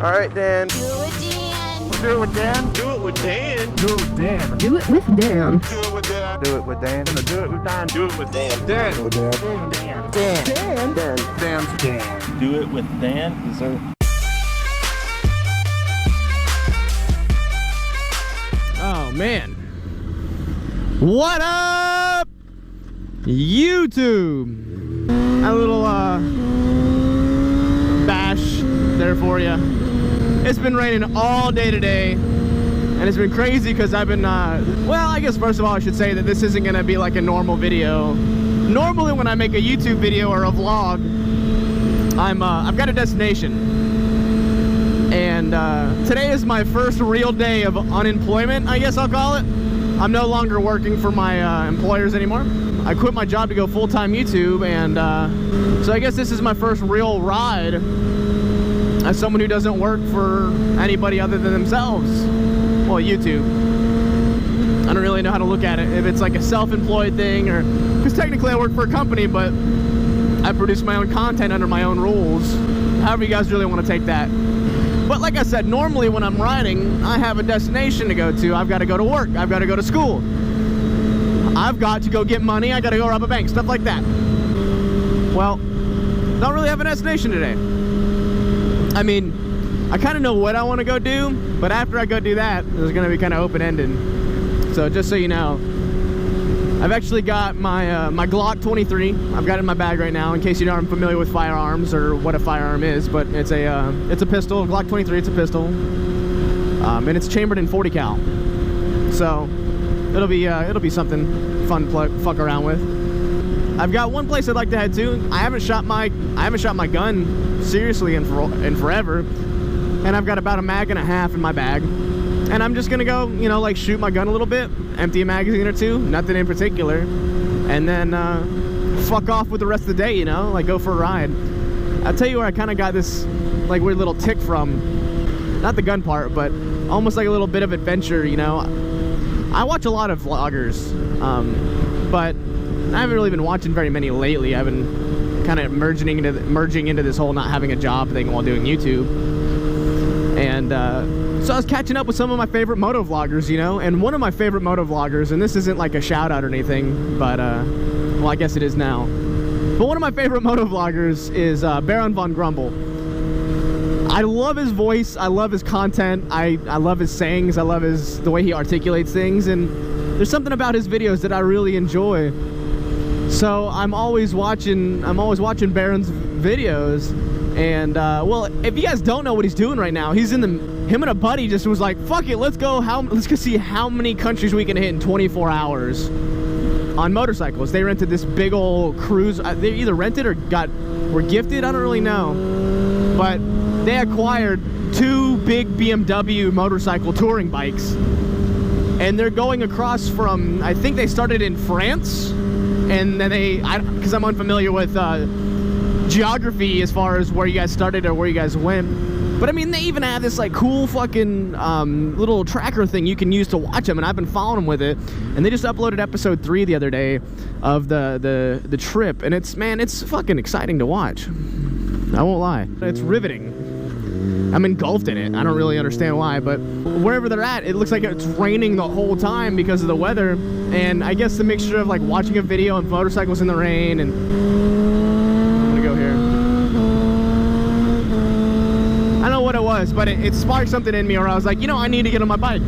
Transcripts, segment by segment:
All right, Dan. Do it, Dan. Do it with Dan. Do it with Dan. Do it with Dan. Do it with Dan. Do it with Dan. Do it with Dan. Do it with Dan. Do it with Dan. Dan. Dan. Dan. Dan. Dan. Dan. Dan. Dan. Do it with Dan. Yes, sir. Oh man. What up, YouTube? A little bash there for you. It's been raining all day today, and it's been crazy because I've been well, I guess first of all I should say that this isn't gonna be like a normal video. Normally when I make a YouTube video or a vlog, I've got a destination, and today is my first real day of unemployment, I guess I'll call it. I'm no longer working for my employers anymore. I quit my job to go full-time YouTube, and so I guess this is my first real ride as someone who doesn't work for anybody other than themselves. Well, YouTube. I don't really know how to look at it, if it's like a self-employed thing, or because technically I work for a company, but I produce my own content under my own rules. However you guys really want to take that. But like I said, normally when I'm riding, I have a destination to go to. I've got to go to work. I've got to go to school. I've got to go get money. I got to go rob a bank. Stuff like that. Well, don't really have a destination today. I mean, I kind of know what I want to go do, but after I go do that, it's going to be kind of open-ended. So just so you know, I've actually got my my Glock 23. I've got it in my bag right now, in case you aren't familiar with firearms or what a firearm is. But it's a pistol, Glock 23. It's a pistol, and it's chambered in 40 cal. So it'll be something fun to fuck around with. I've got one place I'd like to head to. I haven't shot my gun seriously in forever, and I've got about a mag and a half in my bag. And I'm just gonna go, you know, like shoot my gun a little bit, empty a magazine or two, nothing in particular, and then fuck off with the rest of the day, you know, like go for a ride. I'll tell you where I kind of got this like weird little tick from, not the gun part, but almost like a little bit of adventure, you know. I watch a lot of vloggers, but I haven't really been watching very many lately. I've been kind of merging into this whole not having a job thing while doing YouTube, and so I was catching up with some of my favorite moto vloggers, you know, and one of my favorite moto vloggers, and this isn't like a shout out or anything, but, well, I guess it is now. But one of my favorite moto vloggers is Baron von Grumble. I love his voice, I love his content, I love his sayings, I love the way he articulates things, and there's something about his videos that I really enjoy. So I'm always watching Baron's videos, and, well, if you guys don't know what he's doing right now, he's him and a buddy just was like, fuck it, let's go see how many countries we can hit in 24 hours on motorcycles. They rented this big old cruise. They either rented or were gifted, I don't really know. But they acquired 2 big BMW motorcycle touring bikes. And they're going across from, I think they started in France, and then because I'm unfamiliar with geography as far as where you guys started or where you guys went. But I mean, they even have this like cool fucking little tracker thing you can use to watch them, and I've been following them with it. And they just uploaded episode 3 the other day of the trip, and it's fucking exciting to watch. I won't lie, it's riveting. I'm engulfed in it. I don't really understand why, but wherever they're at, it looks like it's raining the whole time because of the weather. And I guess the mixture of like watching a video of motorcycles in the rain, and I'm gonna go here. I don't know what it was, but it sparked something in me where I was like, you know, I need to get on my bike.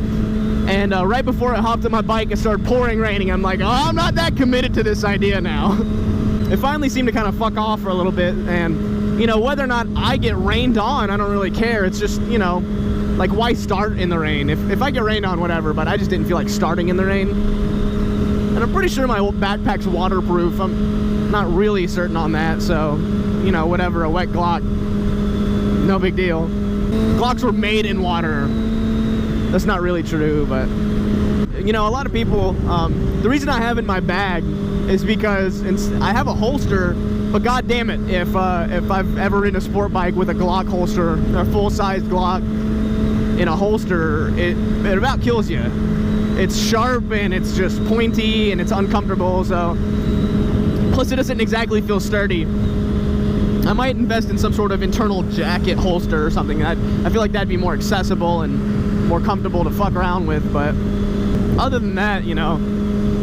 And right before I hopped on my bike, it started pouring raining. I'm like, oh, I'm not that committed to this idea now. It finally seemed to kind of fuck off for a little bit, and, you know, whether or not I get rained on, I don't really care. It's just, you know, like, why start in the rain? If I get rained on, whatever, but I just didn't feel like starting in the rain. And I'm pretty sure my backpack's waterproof. I'm not really certain on that, so, you know, whatever, a wet Glock, no big deal. Glocks were made in water. That's not really true, but, you know, a lot of people, the reason I have it in my bag is because I have a holster, but god damn it, if I've ever ridden a sport bike with a Glock holster, a full-size Glock in a holster, it about kills you. It's sharp, and it's just pointy, and it's uncomfortable, so, plus it doesn't exactly feel sturdy. I might invest in some sort of internal jacket holster or something. I feel like that'd be more accessible and more comfortable to fuck around with, but other than that, you know,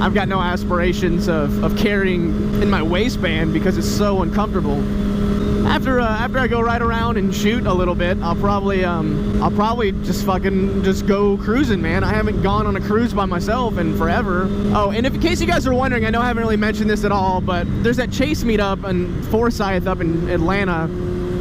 I've got no aspirations of carrying in my waistband because it's so uncomfortable. After I go right around and shoot a little bit, I'll probably just go cruising, man. I haven't gone on a cruise by myself in forever. Oh, and in case you guys are wondering, I know I haven't really mentioned this at all, but there's that Chase meetup in Forsyth up in Atlanta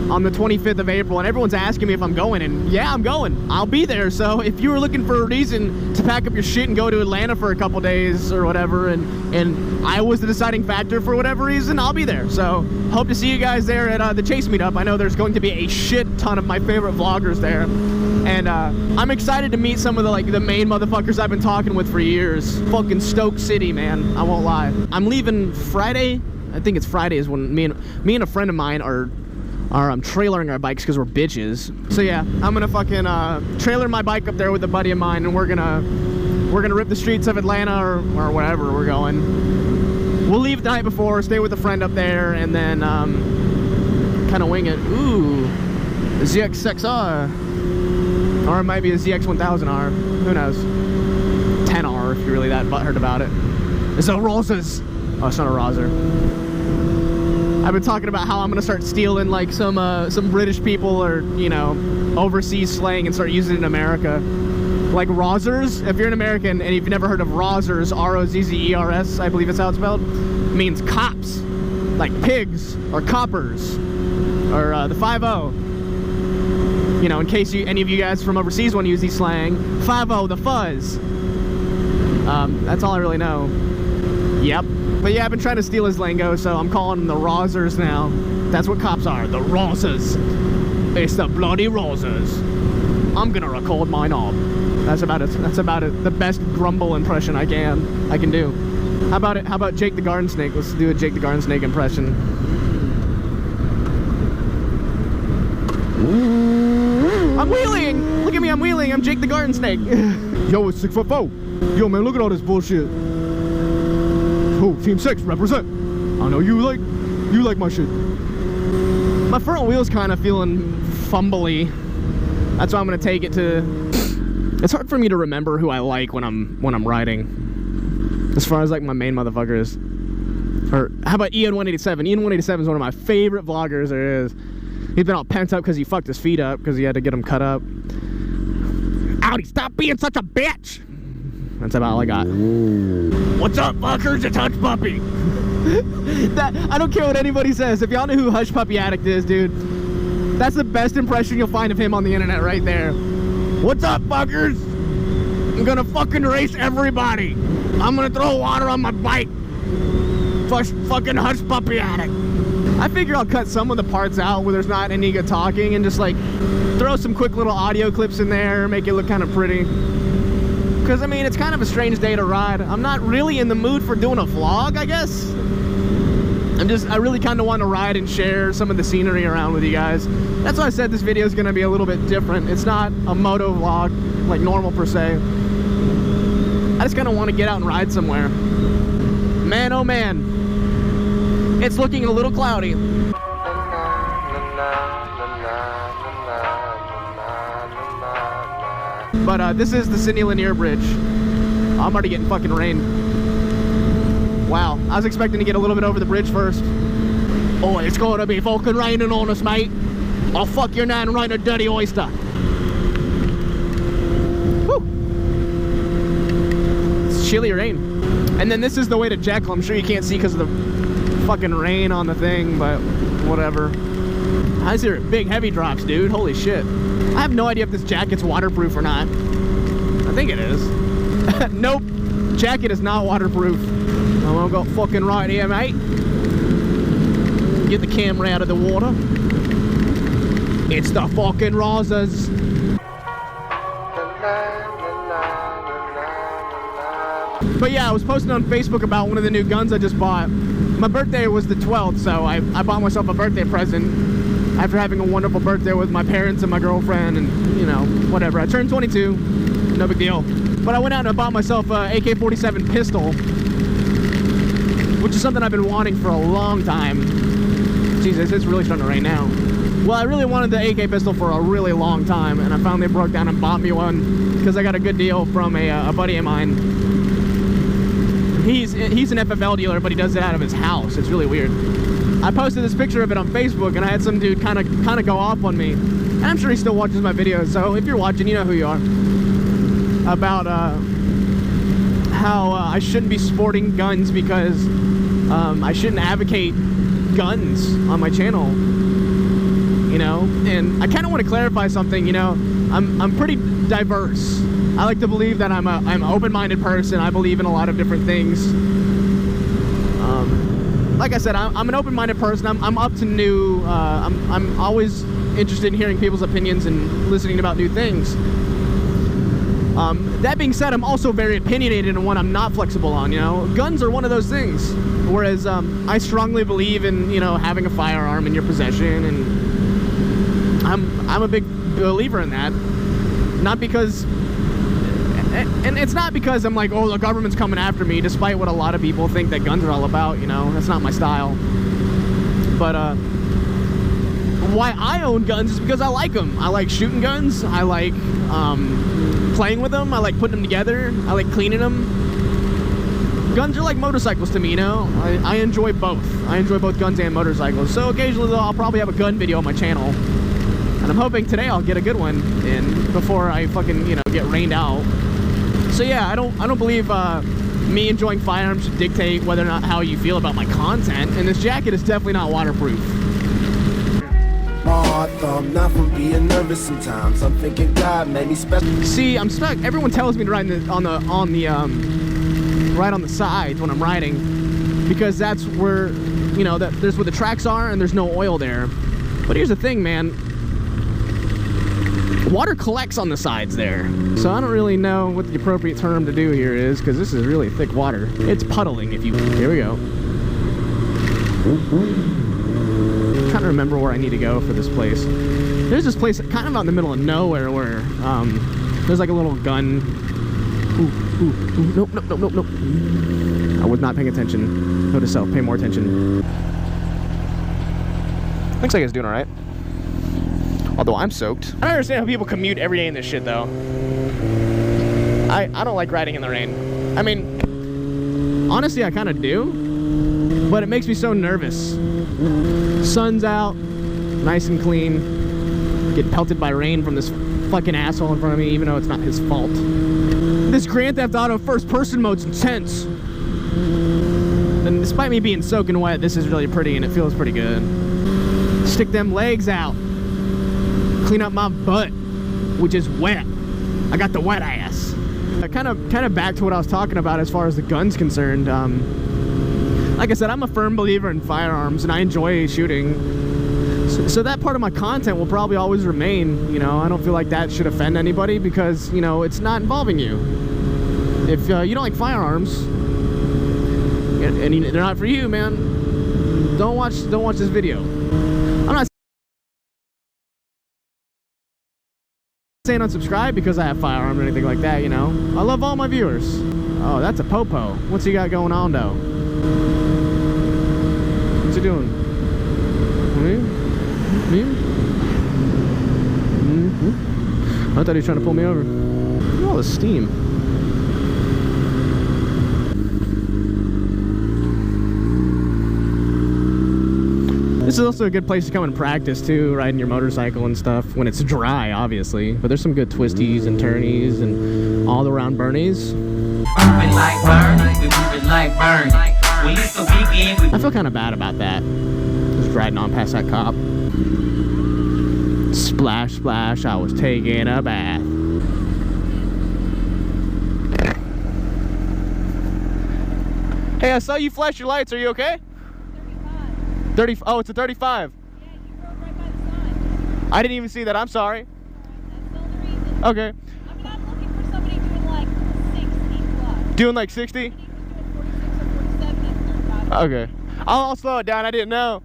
on the 25th of April, and everyone's asking me if I'm going, and yeah, I'm going. I'll be there. So if you were looking for a reason to pack up your shit and go to Atlanta for a couple days or whatever, and I was the deciding factor for whatever reason, I'll be there. So hope to see you guys there at the Chase meetup. I know there's going to be a shit ton of my favorite vloggers there, and I'm excited to meet some of the main motherfuckers I've been talking with for years. Fucking Stoke City, man. I won't lie. I'm leaving Friday. I think it's Friday is when me and a friend of mine are trailering our bikes because we're bitches. So yeah, I'm gonna fucking trailer my bike up there with a buddy of mine, and we're gonna rip the streets of Atlanta or wherever we're going. We'll leave the night before, stay with a friend up there, and then kind of wing it. Ooh, a ZX6R, or it might be a ZX1000R. Who knows? 10R if you're really that butthurt about it. It's a Rosas. Oh, it's not a Roser. I've been talking about how I'm gonna start stealing like some British people or, you know, overseas slang and start using it in America. Like Rozzers, if you're an American and you've never heard of Rozzers, R-O-Z-Z-E-R-S, I believe it's how it's spelled, means cops, like pigs or coppers, or the 5-0. You know, in case any of you guys from overseas want to use these slang, 5-0, the fuzz. That's all I really know. Yep. But yeah, I've been trying to steal his lingo, so I'm calling them the Rozzers now. That's what cops are, the Rozzers. It's the bloody Rozzers. I'm gonna record my knob. That's about it. That's about it. The best Grumble impression I can do. How about Jake the Garden Snake? Let's do a Jake the Garden Snake impression. I'm wheeling! Look at me, I'm wheeling. I'm Jake the Garden Snake. Yo, it's 6'4". Yo, man, look at all this bullshit. Oh, Team 6, represent. I know you like my shit. My front wheel's kind of feeling fumbly. That's why I'm gonna take it to. It's hard for me to remember who I like when I'm riding. As far as like my main motherfuckers. Or how about Ian187? Ian187 is one of my favorite vloggers there is. He's been all pent up because he fucked his feet up because he had to get them cut up. Audi, stop being such a bitch! That's about all I got. What's up, fuckers? It's Hushpuppy. I don't care what anybody says. If y'all know who Hushpuppy Addict is, dude, that's the best impression you'll find of him on the internet right there. What's up, fuckers? I'm gonna fucking race everybody. I'm gonna throw water on my bike. Fucking Hushpuppy Addict. I figure I'll cut some of the parts out where there's not any good talking and just like throw some quick little audio clips in there, make it look kind of pretty. Because, I mean, it's kind of a strange day to ride. I'm not really in the mood for doing a vlog, I guess. I really kind of want to ride and share some of the scenery around with you guys. That's why I said this video is going to be a little bit different. It's not a moto vlog like normal per se. I just kind of want to get out and ride somewhere. Man, oh man. It's looking a little cloudy. But this is the Sydney Lanier Bridge. I'm already getting fucking rain. Wow, I was expecting to get a little bit over the bridge first. Oh, it's gonna be fucking raining on us, mate. I'll fuck your nan right in a dirty oyster. Woo! It's chilly rain. And then this is the way to Jekyll. I'm sure you can't see because of the fucking rain on the thing, but whatever. I see big heavy drops, dude. Holy shit. I have no idea if this jacket's waterproof or not. I think it is. Nope. Jacket is not waterproof. I'm gonna go fucking right here, mate. Get the camera out of the water. It's the fucking Rosas. But yeah, I was posting on Facebook about one of the new guns I just bought. My birthday was the 12th, so I bought myself a birthday present after having a wonderful birthday with my parents and my girlfriend and, you know, whatever. I turned 22, no big deal. But I went out and I bought myself a AK-47 pistol, which is something I've been wanting for a long time. Jesus, it's really starting to rain now. Well, I really wanted the AK pistol for a really long time, and I finally broke down and bought me one because I got a good deal from a buddy of mine. He's an FFL dealer, but he does it out of his house. It's really weird. I posted this picture of it on Facebook, and I had some dude kind of go off on me. And I'm sure he still watches my videos, so if you're watching, you know who you are. About how I shouldn't be sporting guns because I shouldn't advocate guns on my channel. You know, and I kind of want to clarify something. You know, I'm pretty diverse. I like to believe that I'm an open-minded person. I believe in a lot of different things. Like I said, I'm an open-minded person. I'm up to new. I'm always interested in hearing people's opinions and listening about new things. That being said, I'm also very opinionated in what I'm not flexible on. You know, guns are one of those things. Whereas I strongly believe in, you know, having a firearm in your possession, and I'm a big believer in that. Not because, and it's not because I'm like, oh, the government's coming after me, despite what a lot of people think that guns are all about. You know, that's not my style. But why I own guns is because I like them. I like shooting guns. I like playing with them. I like putting them together. I like cleaning them. Guns are like motorcycles to me, you know? I enjoy both. I enjoy both guns and motorcycles. So occasionally, though, I'll probably have a gun video on my channel. And I'm hoping today I'll get a good one in before I fucking, you know, get rained out. So yeah, I don't believe me enjoying firearms should dictate whether or not how you feel about my content. And this jacket is definitely not waterproof. My heart thumb, not from being nervous sometimes. I'm thinking God made me special. See, I'm stuck. Everyone tells me to ride right on the sides when I'm riding, because that's where, you know, there's where the tracks are and there's no oil there. But here's the thing, man. Water collects on the sides there. So I don't really know what the appropriate term to do here is, because this is really thick water. It's puddling if you... Here we go. I'm trying to remember where I need to go for this place. There's this place kind of out in the middle of nowhere where there's like a little gun. Nope. I was not paying attention. Note to self, pay more attention. Looks like it's doing all right. Although I'm soaked. I don't understand how people commute every day in this shit, though. I don't like riding in the rain. I mean, honestly, I kind of do. But it makes me so nervous. Sun's out, nice and clean. Get pelted by rain from this fucking asshole in front of me, even though it's not his fault. This Grand Theft Auto first-person mode's intense. And despite me being soaking wet, this is really pretty and it feels pretty good. Stick them legs out. Clean up my butt, which is wet. I got the wet ass. Kind of back to what I was talking about as far as the gun's concerned. Like I said, I'm a firm believer in firearms and I enjoy shooting. So that part of my content will probably always remain. You know, I don't feel like that should offend anybody because, you know, it's not involving you. If you don't like firearms, and they're not for you, man, don't watch this video. I'm not saying unsubscribe because I have firearms or anything like that, you know. I love all my viewers. Oh, that's a popo. What's he got going on, though? What's he doing? Me? I thought he was trying to pull me over. Look at all the steam. This is also a good place to come and practice too, riding your motorcycle and stuff when it's dry, obviously. But there's some good twisties and turnies and all around burnies. I feel kind of bad about that. Just riding on past that cop. Splash, splash, I was taking a bath. Hey, I saw you flash your lights. Are you okay? 35. Oh, it's a 35. Yeah, you drove right by the sign. I didn't even see that. I'm sorry. That's the only reason. Okay. I mean, I'm looking for somebody doing like 60 plus. Doing like 60? He was doing 46 or 47 at 35. Okay. I'll slow it down. I didn't know.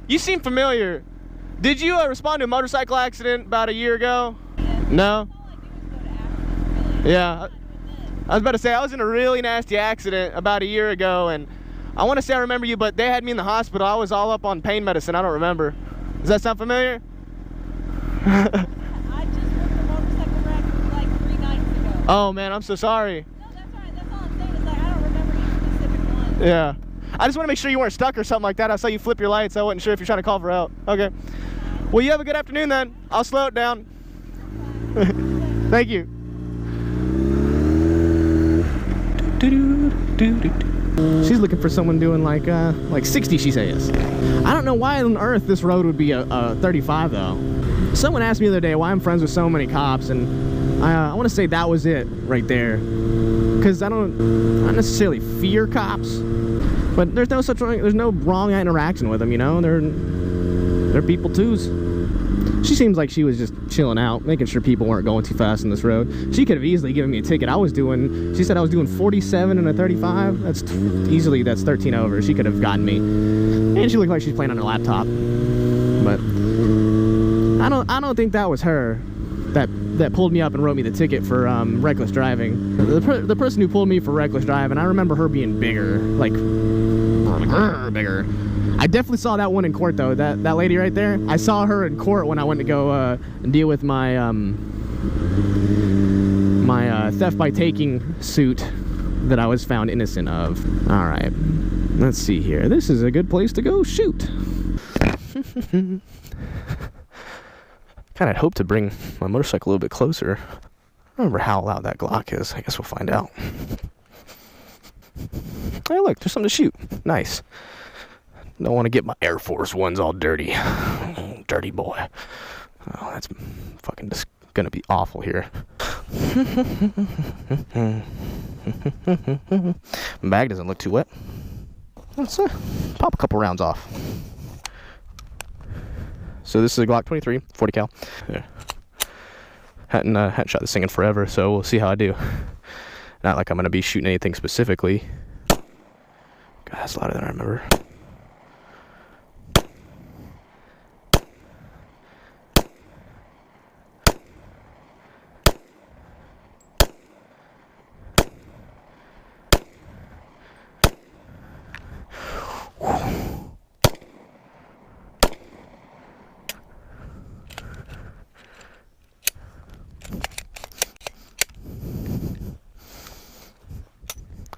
You seem familiar. Did you respond to a motorcycle accident about a year ago? Yeah. No? All I do is go to accidents, really. Yeah. I'm not doing this. I was about to say, I was in a really nasty accident about a year ago, and I want to say I remember you, but they had me in the hospital. I was all up on pain medicine. I don't remember. Does that sound familiar? I just booked a motorcycle wreck like 3 nights ago. Oh man, I'm so sorry. No, that's all right. That's all I'm saying is like I don't remember any specific one. Yeah. I just want to make sure you weren't stuck or something like that. I saw you flip your lights. I wasn't sure if you're trying to call for help. Okay. Well, you have a good afternoon then. I'll slow it down. Thank you. She's looking for someone doing like 60, she says. I don't know why on earth this road would be a 35 though. Someone asked me the other day why I'm friends with so many cops, and I want to say that was it right there. Because I don't necessarily fear cops, but there's no wrong interaction with them, you know. They're people twos. She seems like she was just chilling out, making sure people weren't going too fast on this road. She could have easily given me a ticket. She said I was doing 47 and a 35. That's 13 over. She could have gotten me. And she looked like she's playing on her laptop. But I don't think that was her that pulled me up and wrote me the ticket for reckless driving. The person who pulled me for reckless driving, I remember her being bigger, like bigger. I definitely saw that one in court though. That lady right there. I saw her in court when I went to go deal with my my theft by taking suit that I was found innocent of. All right, let's see here. This is a good place to go shoot. Kind of hope to bring my motorcycle a little bit closer. I don't remember how loud that Glock is. I guess we'll find out. Hey, look, there's something to shoot. Nice. Don't want to get my Air Force Ones all dirty. Dirty boy. Oh, that's fucking just gonna be awful here. My bag doesn't look too wet. Let's pop a couple rounds off. So this is a Glock 23, 40 cal. Yeah. Hadn't shot this thing in forever, so we'll see how I do. Not like I'm gonna be shooting anything specifically. God, that's louder than I remember.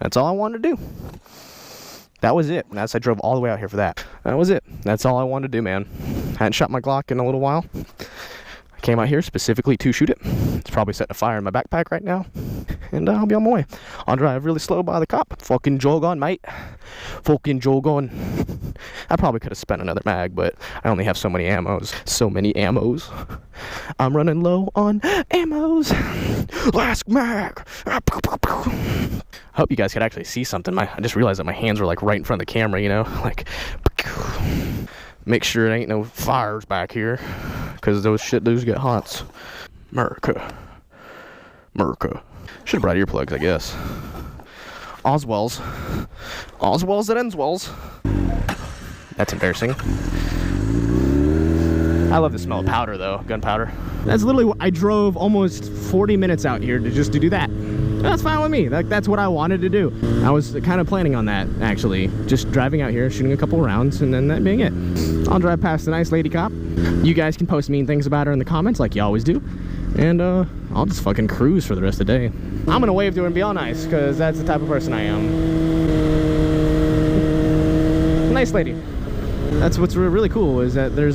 That's all I wanted to do. That was it. I drove all the way out here for that. That was it. That's all I wanted to do, man. Hadn't shot my Glock in a little while. I came out here specifically to shoot it. It's probably setting a fire in my backpack right now. And I'll be on my way. I'll drive really slow by the cop. Fucking jog on, mate. Fucking jog on. I probably could have spent another mag, but I only have so many ammos. So many ammos. I'm running low on ammos. Last mag. I hope you guys could actually see something. I just realized that my hands were like right in front of the camera, you know? Like, make sure there ain't no fires back here, because those get hot. Murica. Should have brought earplugs, I guess. Oswell's. Oswell's that ends wells. That's embarrassing. I love the smell of powder, though. Gunpowder. That's literally what I drove almost 40 minutes out here to do that. That's fine with me. That's what I wanted to do. I was kind of planning on that, actually. Just driving out here, shooting a couple rounds, and then that being it. I'll drive past the nice lady cop. You guys can post mean things about her in the comments like you always do. And I'll just fucking cruise for the rest of the day. I'm gonna wave to her and be all nice, because that's the type of person I am. Nice lady. That's what's really cool, is that there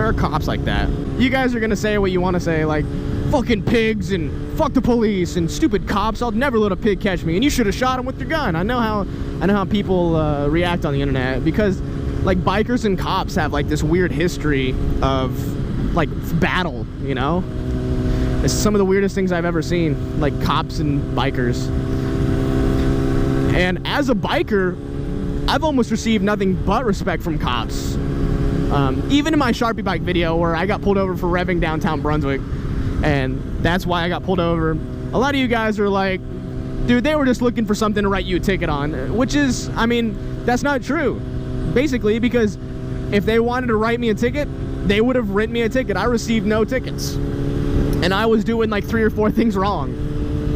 are cops like that. You guys are gonna say what you want to say, like fucking pigs and fuck the police and stupid cops. I'll never let a pig catch me, and you should have shot him with your gun. I know how people react on the internet, because like bikers and cops have like this weird history of like battle, you know? It's some of the weirdest things I've ever seen, like cops and bikers. And as a biker, I've almost received nothing but respect from cops. Even in my Sharpie bike video where I got pulled over for revving downtown Brunswick, and that's why I got pulled over. A lot of you guys are like, dude, they were just looking for something to write you a ticket on, which is, I mean, that's not true. Basically, because if they wanted to write me a ticket, they would have written me a ticket. I received no tickets. And I was doing like 3 or 4 things wrong.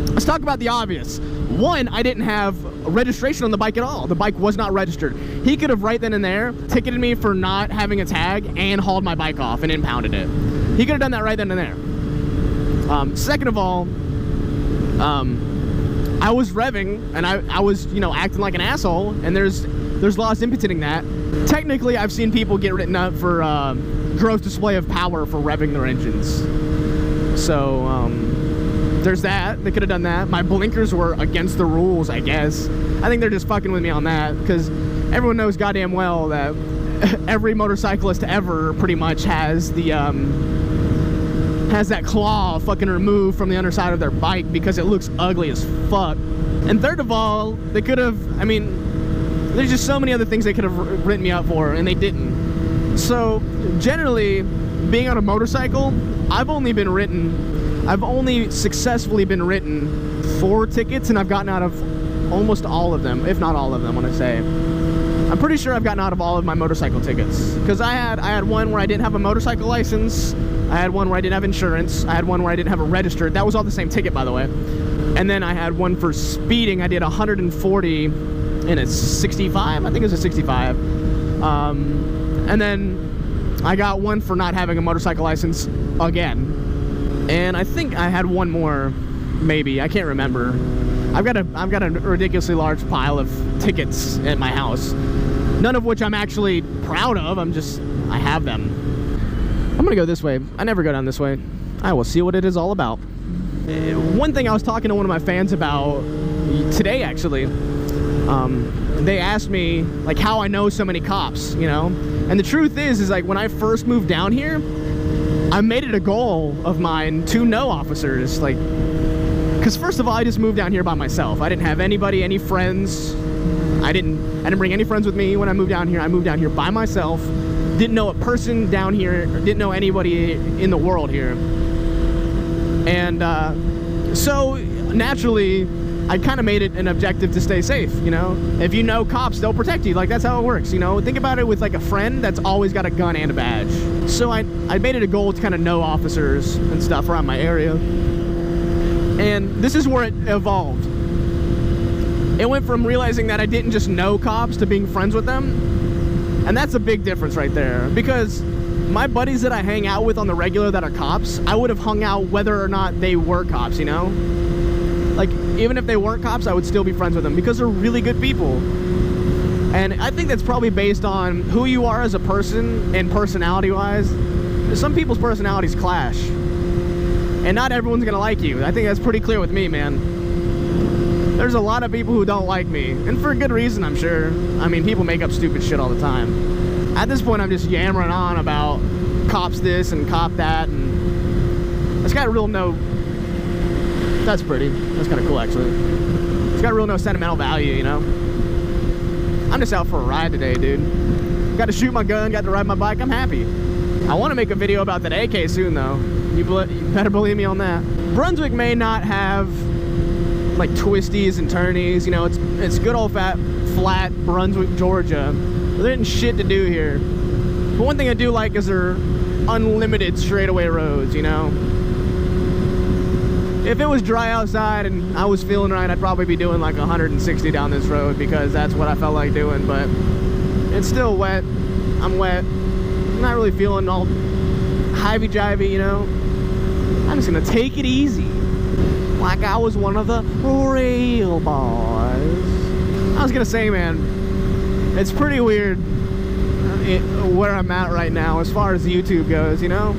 Let's talk about the obvious. One, I didn't have registration on the bike at all. The bike was not registered. He could have right then and there ticketed me for not having a tag and hauled my bike off and impounded it. He could have done that right then and there. Second of all, I was revving and I was, you know, acting like an asshole, and there's laws impotenting that. Technically, I've seen people get written up for gross display of power for revving their engines. So, there's that. They could have done that. My blinkers were against the rules, I guess. I think they're just fucking with me on that, because everyone knows goddamn well that every motorcyclist ever pretty much has the, has that claw fucking removed from the underside of their bike because it looks ugly as fuck. And third of all, they could have, I mean, there's just so many other things they could have written me up for, and they didn't. So, generally, being on a motorcycle, I've only successfully been written 4 tickets, and I've gotten out of almost all of them, if not all of them, when I say. I'm pretty sure I've gotten out of all of my motorcycle tickets. Because I had one where I didn't have a motorcycle license, I had one where I didn't have insurance, I had one where I didn't have a registered. That was all the same ticket, by the way. And then I had one for speeding. I did 140 in a 65, I think it was a 65. And then I got one for not having a motorcycle license again. And I think I had one more, maybe, I can't remember. I've got a ridiculously large pile of tickets at my house, none of which I'm actually proud of. I have them. I'm gonna go this way. I never go down this way. I will see what it is all about. One thing I was talking to one of my fans about today, actually, they asked me like how I know so many cops, you know? And the truth is like when I first moved down here, I made it a goal of mine to know officers, like, because first of all, I just moved down here by myself. I didn't have anybody, any friends. I didn't bring any friends with me when I moved down here. I moved down here by myself. Didn't know a person down here, or didn't know anybody in the world here. And so naturally, I kind of made it an objective to stay safe, you know? If you know cops, they'll protect you. Like, that's how it works, you know? Think about it with, like, a friend that's always got a gun and a badge. So I made it a goal to kind of know officers and stuff around my area. And this is where it evolved. It went from realizing that I didn't just know cops to being friends with them. And that's a big difference right there. Because my buddies that I hang out with on the regular that are cops, I would have hung out whether or not they were cops, you know? Like, even if they weren't cops, I would still be friends with them because they're really good people. And I think that's probably based on who you are as a person and personality-wise. Some people's personalities clash. And not everyone's gonna like you. I think that's pretty clear with me, man. There's a lot of people who don't like me. And for a good reason, I'm sure. I mean, people make up stupid shit all the time. At this point, I'm just yammering on about cops this and cop that. And it's got real no... That's pretty. That's kind of cool, actually. It's got real no sentimental value, you know? I'm just out for a ride today, dude. Got to shoot my gun, got to ride my bike. I'm happy. I want to make a video about that AK soon, though. You better believe me on that. Brunswick may not have, like, twisties and turnies. You know, it's good old flat Brunswick, Georgia. There isn't shit to do here. But one thing I do like is their unlimited straightaway roads, you know? If it was dry outside and I was feeling right, I'd probably be doing like 160 down this road because that's what I felt like doing, but it's still wet. I'm wet. I'm not really feeling all hivey-jivey, you know? I'm just gonna take it easy. Like I was one of the real boys. I was gonna say, man, it's pretty weird where I'm at right now as far as YouTube goes, you know?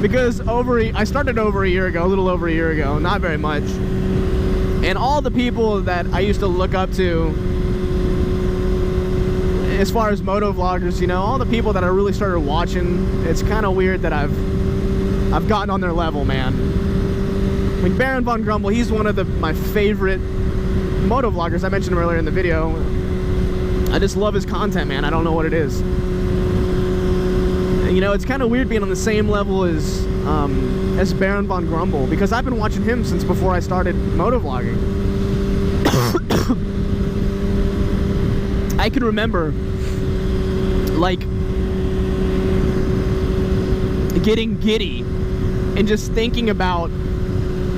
Because I started over a year ago, a little over a year ago, not very much. And all the people that I used to look up to as far as moto vloggers, you know, all the people that I really started watching, it's kind of weird that I've gotten on their level, man. I mean, Baron von Grumble, he's one of my favorite moto vloggers. I mentioned him earlier in the video. I just love his content, man. I don't know what it is. You know, it's kind of weird being on the same level as Baron von Grumble because I've been watching him since before I started motovlogging. I can remember, like, getting giddy and just thinking about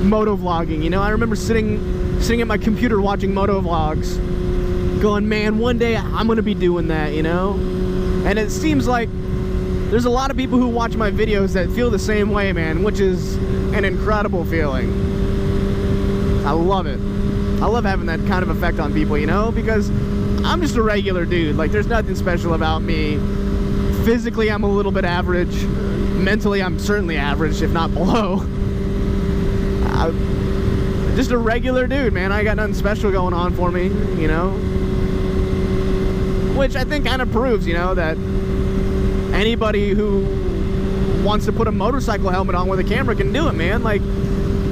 motovlogging. You know, I remember sitting sitting at my computer watching moto vlogs, going, man, one day I'm gonna be doing that, you know? And it seems like there's a lot of people who watch my videos that feel the same way, man, which is an incredible feeling. I love it. I love having that kind of effect on people, you know? Because I'm just a regular dude. Like, there's nothing special about me. Physically, I'm a little bit average. Mentally, I'm certainly average, if not below. Just a regular dude, man. I got nothing special going on for me, you know? Which I think kind of proves, you know, that anybody who wants to put a motorcycle helmet on with a camera can do it, man. Like,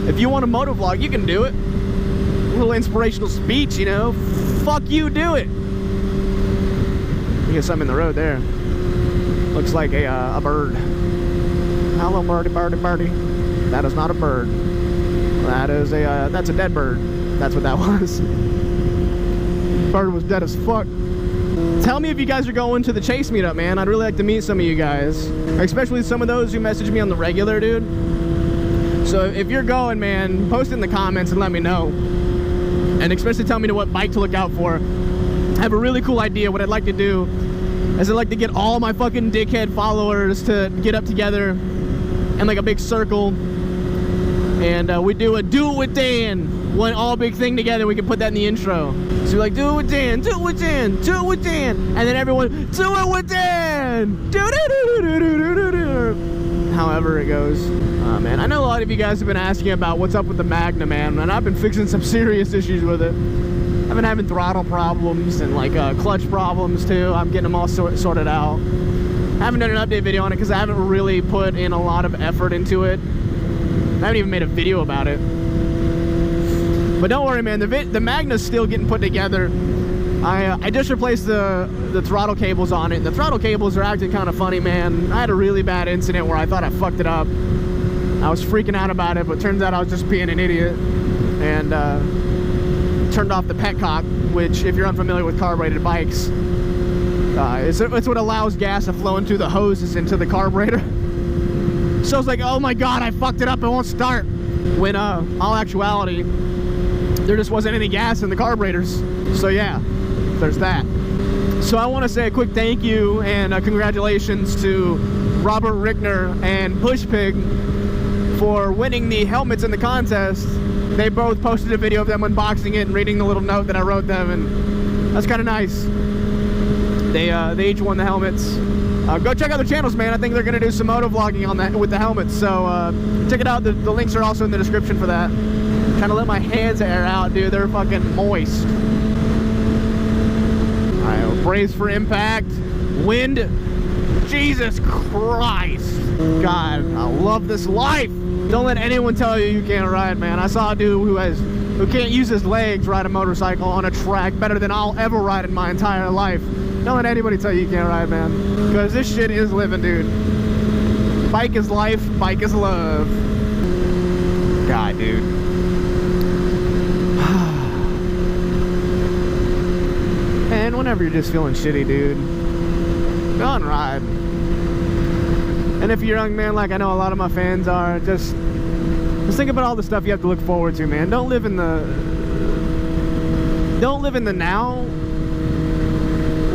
if you want a moto vlog, you can do it. A little inspirational speech, you know? Fuck you, do it. I guess I'm in the road there. Looks like a bird. Hello, birdie, birdie, birdie. That is not a bird. That is that's a dead bird. That's what that was. Bird was dead as fuck. Tell me if you guys are going to the Chase meetup, man. I'd really like to meet some of you guys, especially some of those who message me on the regular, dude. So if you're going, man, post in the comments and let me know. And especially tell me what bike to look out for. I have a really cool idea. What I'd like to do is I'd like to get all my fucking dickhead followers to get up together in like a big circle, and we do it with Dan, one all big thing together. We can put that in the intro. So we're like, do it with Dan, do it with Dan, do it with Dan, and then everyone, do it with Dan, however it goes. Man, I know a lot of you guys have been asking about what's up with the Magna, man, and I've been fixing some serious issues with it. I've been having throttle problems and like clutch problems too. I'm getting them all sorted out. I haven't done an update video on it because I haven't really put in a lot of effort into it. I haven't even made a video about it. But don't worry, man, the Magna's still getting put together. I just replaced the throttle cables on it. The throttle cables are acting kind of funny, man. I had a really bad incident where I thought I fucked it up. I was freaking out about it, but turns out I was just being an idiot. And turned off the petcock, which, if you're unfamiliar with carbureted bikes, it's what allows gas to flow into the hoses into the carburetor. So I was like, oh my god, I fucked it up, it won't start. When all actuality, there just wasn't any gas in the carburetors. So yeah, there's that. So I want to say a quick thank you and congratulations to Robert Rickner and Pushpig for winning the helmets in the contest. They both posted a video of them unboxing it and reading the little note that I wrote them, and that's kind of nice. They each won the helmets. Go check out their channels, man. I think they're gonna do some moto vlogging on that with the helmets. So check it out. The links are also in the description for that. I'm trying to let my hands air out, dude. They're fucking moist. All right, brace for impact. Wind. Jesus Christ. God, I love this life. Don't let anyone tell you you can't ride, man. I saw a dude who can't use his legs ride a motorcycle on a track better than I'll ever ride in my entire life. Don't let anybody tell you you can't ride, man. Because this shit is living, dude. Bike is life, bike is love. God, dude. And whenever you're just feeling shitty, dude, go and ride. And if you're a young man, like I know a lot of my fans are, just think about all the stuff you have to look forward to, man. Don't live in the now.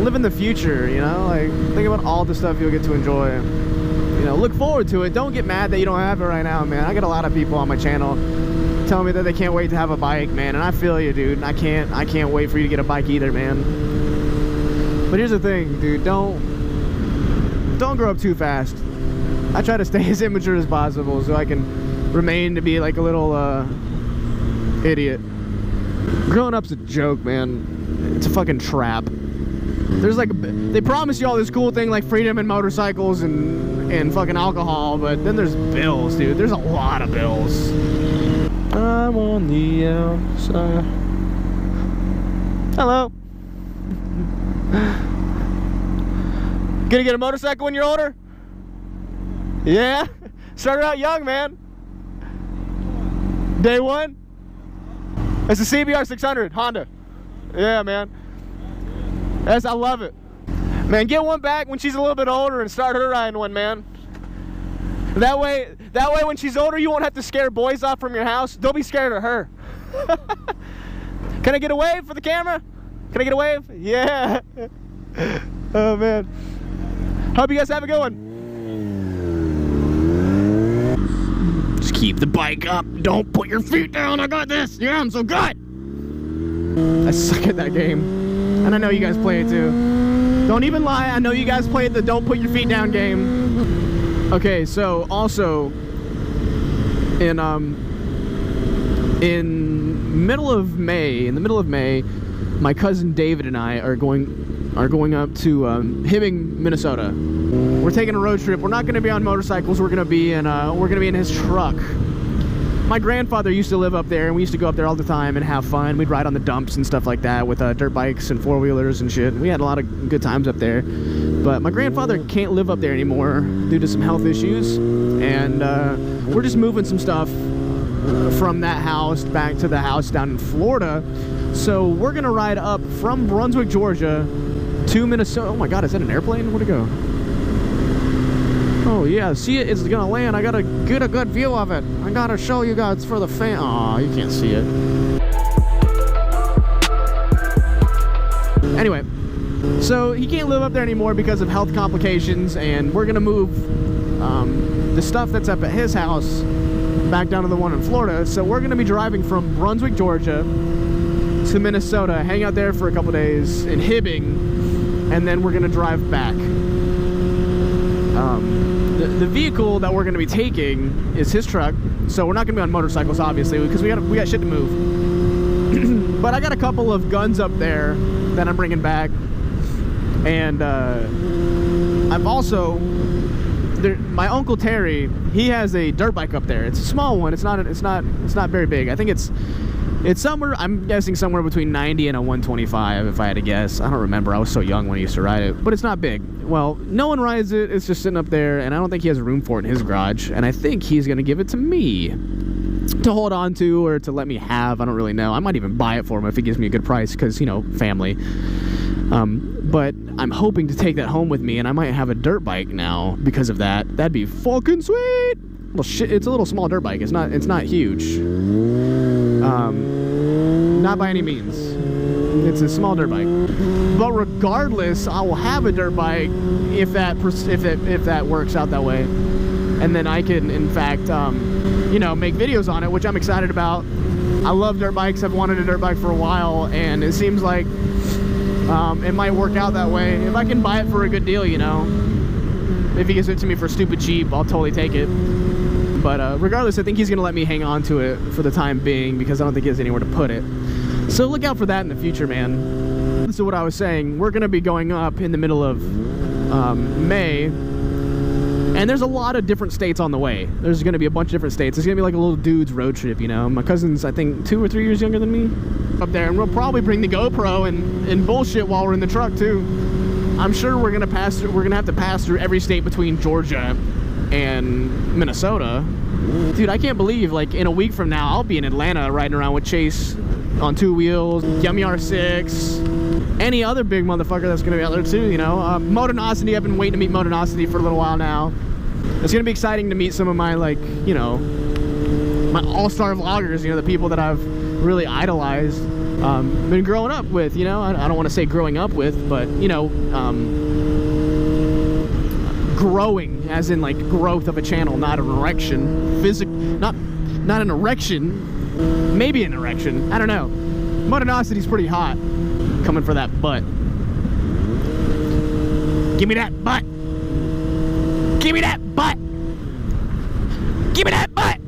Live in the future, you know? Like, think about all the stuff you'll get to enjoy. You know, look forward to it. Don't get mad that you don't have it right now, man. I get a lot of people on my channel telling me that they can't wait to have a bike, man, and I feel you, dude. I can't wait for you to get a bike either, man. But here's the thing, dude. Don't grow up too fast. I try to stay as immature as possible so I can remain to be like a little idiot. Growing up's a joke, man. It's a fucking trap. There's like, they promise you all this cool thing like freedom and motorcycles and fucking alcohol, but then there's bills, dude. There's a lot of bills. I'm on the outside. Hello. Gonna get a motorcycle when you're older? Yeah? Started out young, man. Day one? It's a CBR 600 Honda. Yeah, man. I love it. Man, get one back when she's a little bit older and start her riding one, man. That way when she's older, you won't have to scare boys off from your house. Don't be scared of her. Can I get a wave for the camera? Can I get a wave? Yeah. Oh man. Hope you guys have a good one. Just keep the bike up. Don't put your feet down. I got this. Yeah, I'm so good. I suck at that game. And I know you guys play it too. Don't even lie. I know you guys played the don't put your feet down game. Okay, so also in middle of May, my cousin David and I are going up to Hibbing, Minnesota. We're taking a road trip. We're not going to be on motorcycles. We're going to be in his truck. My grandfather used to live up there, and we used to go up there all the time and have fun. We'd ride on the dumps and stuff like that with dirt bikes and four-wheelers and shit. We had a lot of good times up there. But my grandfather can't live up there anymore due to some health issues, and we're just moving some stuff from that house back to the house down in Florida. So we're gonna ride up from Brunswick, Georgia to Minnesota. Oh my god, is that an airplane? Where'd it go? Oh yeah, see it? It's gonna land. I gotta get a good view of it. I gotta show you guys for the fan. Aw, you can't see it. Anyway, so he can't live up there anymore because of health complications, and we're gonna move the stuff that's up at his house back down to the one in Florida. So we're gonna be driving from Brunswick, Georgia to Minnesota, hang out there for a couple days in Hibbing, and then we're gonna drive back. The vehicle that we're gonna be taking is his truck, so we're not gonna be on motorcycles, obviously, because we got shit to move. But I got a couple of guns up there that I'm bringing back, and I've also my Uncle Terry, he has a dirt bike up there. It's a small one. It's not very big. I think it's somewhere, I'm guessing somewhere between 90 and a 125 if I had to guess. I don't remember. I was so young when I used to ride it, but it's not big. Well, no one rides it. It's just sitting up there, and I don't think he has room for it in his garage, and I think he's gonna give it to me to hold on to or to let me have. I don't really know. I might even buy it for him if he gives me a good price, because, you know, family. But I'm hoping to take that home with me, and I might have a dirt bike now because of that. That'd be fucking sweet. Well, shit, it's a little small dirt bike. It's not huge. Not by any means. It's a small dirt bike. But regardless, I will have a dirt bike if that works out that way, and then I can, in fact, you know, make videos on it, which I'm excited about. I love dirt bikes. I've wanted a dirt bike for a while, and it seems like it might work out that way. If I can buy it for a good deal, you know. If he gives it to me for stupid cheap, I'll totally take it. But regardless, I think he's going to let me hang on to it for the time being, because I don't think he has anywhere to put it. So look out for that in the future, man. So what I was saying, we're going to be going up in the middle of May, and there's a lot of different states on the way. There's going to be a bunch of different states. It's going to be like a little dude's road trip, you know. My cousin's, I think, 2 or 3 years younger than me up there, and we'll probably bring the GoPro and bullshit while we're in the truck too. I'm sure we're gonna have to pass through every state between Georgia and Minnesota. Dude, I can't believe, like, in a week from now I'll be in Atlanta riding around with Chase on 2 wheels, Yummy R6, any other big motherfucker that's gonna be out there too, you know. Motonosity, I've been waiting to meet Motonosity for a little while now. It's gonna be exciting to meet some of my, like, you know, my all-star vloggers, you know, the people that I've really idolized, been growing up with, you know. I don't want to say growing up with, but, you know, growing as in, like, growth of a channel, not an erection, not an erection, maybe an erection, I don't know. Motonosity's pretty hot, coming for that butt. Give me that butt. Give me that butt. Give me that butt.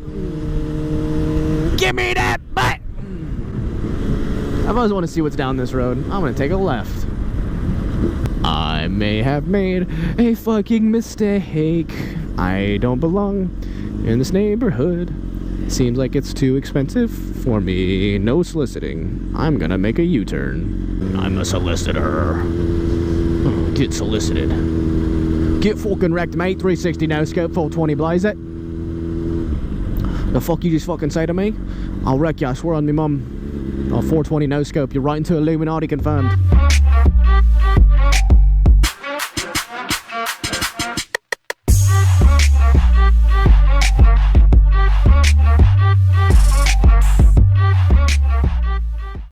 Give me that butt. I've always wanted to see what's down this road. I'm gonna take a left. I may have made a fucking mistake. I don't belong in this neighborhood. Seems like it's too expensive for me. No soliciting. I'm gonna make a U-turn. I'm a solicitor. Get solicited. Get fucking wrecked, mate. 360 no scope, 420 blaze it. The fuck you just fucking say to me? I'll wreck you, I swear on me mum. Oh, 420 no scope, you're right into Illuminati confirmed.